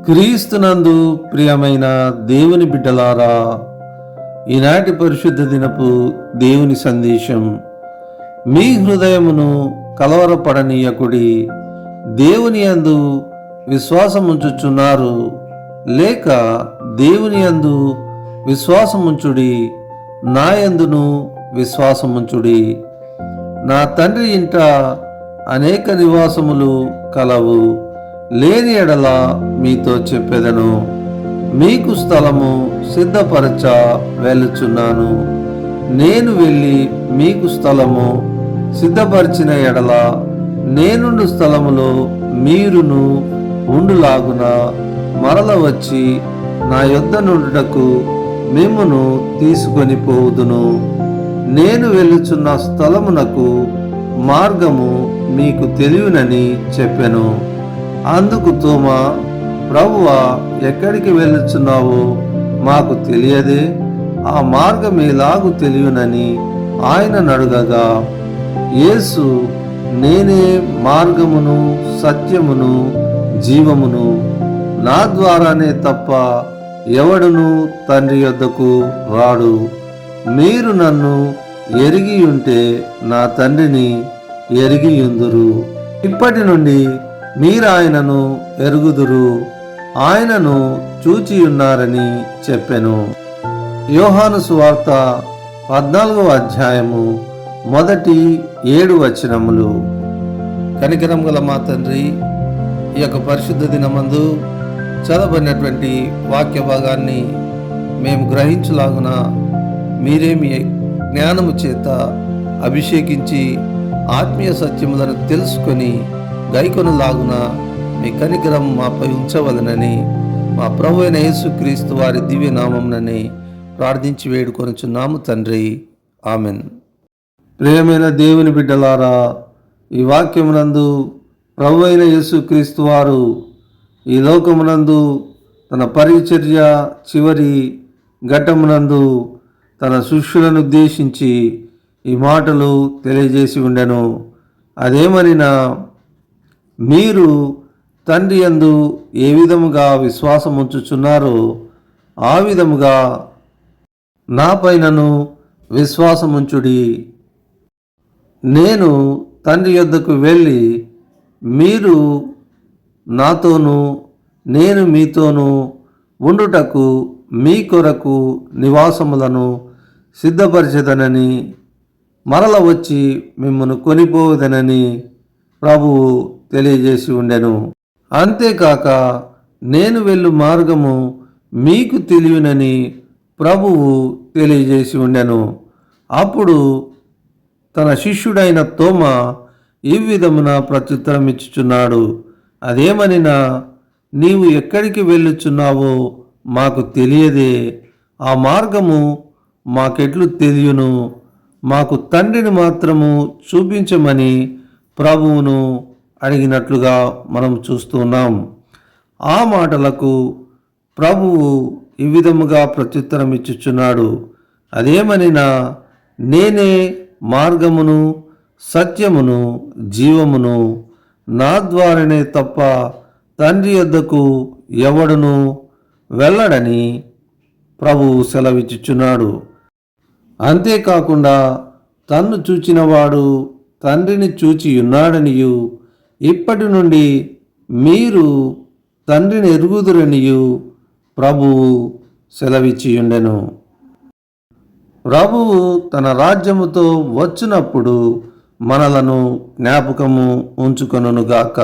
క్రీస్తునందు ప్రియమైన దేవుని బిడ్డలారా, ఈనాటి పరిశుద్ధ దినపు దేవుని సందేశం. మీ హృదయమును కలవరపడనీయకుడి, దేవుని యందు విశ్వాసముంచుచున్నారు, లేక దేవుని యందు విశ్వాసముంచుడి, నా యందును విశ్వాసముంచుడి. నా తండ్రి ఇంట అనేక నివాసములు కలవు, లేని ఎడల మీతో చెప్పెదను. మీకు స్థలము సిద్ధపరచ వెళ్ళుచున్నాను. నేను వెళ్ళి మీకు స్థలము సిద్ధపరిచిన ఎడల నేనుండు స్థలములో మీరును ఉండులాగున మరల వచ్చి నా యొద్ద నుండుటకు మిమ్మును తీసుకొని పోవుదును. నేను వెళ్ళుచున్న స్థలమునకు మార్గము మీకు తెలియనని చెప్పెను. అందుకు తోమా, ప్రభువా, ఎక్కడికి వెళ్ళుచున్నావో మాకు తెలియదే, ఆ మార్గం ఎలాగు తెలియనని ఆయన నడుగగా, యేసు, నేనే మార్గమును సత్యమును జీవమును, నా ద్వారానే తప్ప ఎవడును తండ్రి యొద్దకు రాడు. మీరు నన్ను ఎరిగి ఉంటే నా తండ్రిని ఎరిగియుందురు. ఇప్పటి నుండి మీరు ఆయనను ఎరుగుదురు, ఆయనను చూచియున్నారని చెప్పెను. యోహాను సువార్త 14వ అధ్యాయము మొదటి 7 వచనములు. కనికరం గల మా తండ్రి, ఈ యొక్క పరిశుద్ధ దినమందు చదవబడినటువంటి వాక్య భాగాన్ని మేము గ్రహించులాగున మీరే మీ జ్ఞానము చేత అభిషేకించి ఆత్మీయ సత్యములను తెలుసుకొని గైకొనలాగున మీ కనికరం మాపై ఉంచవలనని మా ప్రభు అయిన యేసుక్రీస్తు వారి దివ్య నామమునని ప్రార్థించి వేడుకొనుచున్నాము తండ్రి, ఆమెన్. ప్రియమైన దేవుని బిడ్డలారా, ఈ వాక్యమునందు ప్రభు అయిన యేసుక్రీస్తు వారు ఈ లోకమునందు తన పరిచర్య చివరి ఘట్టమునందు తన శిష్యులను ఉద్దేశించి ఈ మాటలు తెలియజేసి ఉండెను. అదేమనినా, మీరు తండ్రి యందు ఏ విధముగా విశ్వాసముంచుచున్నారో ఆ విధముగా నా పైనను విశ్వాసముంచుడి. నేను తండ్రి యొద్దకు వెళ్ళి మీరు నాతోనూ నేను మీతోనూ ఉండుటకు మీ కొరకు నివాసములను సిద్ధపరిచెదనని, మరల వచ్చి మిమ్మను కొనిపోవదనని ప్రభువు తెలియజేసి ఉండెను. అంతేకాక నేను వెళ్ళు మార్గము మీకు తెలియనని ప్రభువు తెలియజేసి ఉండెను. అప్పుడు తన శిష్యుడైన తోమా ఈ విధమున ప్రత్యుత్తరం ఇచ్చుచున్నాడు. అదేమనినా, నీవు ఎక్కడికి వెళ్ళుచున్నావో మాకు తెలియదే, ఆ మార్గము మాకెట్లు తెలియను, మాకు తండ్రిని మాత్రము చూపించమని ప్రభువును అడిగినట్లుగా మనం చూస్తున్నాం. ఆ మాటలకు ప్రభువు ఈ విధముగా ప్రత్యుత్తరం ఇచ్చుచున్నాడు. అదేమనినా, నేనే మార్గమును సత్యమును జీవమును, నా ద్వారానే తప్ప తండ్రి యొద్దకు ఎవడును వెళ్ళడని ప్రభువు సెలవిచ్చుచున్నాడు. అంతేకాకుండా తన్ను చూచినవాడు తండ్రిని చూచి ఉన్నాడనియు, ఇప్పటి నుండి మీరు తండ్రిని ఎరుగుదురనియు ప్రభువు సెలవిచ్చియుండెను. ప్రభువు తన రాజ్యముతో వచ్చినప్పుడు మనలను జ్ఞాపకము ఉంచుకొనుగాక.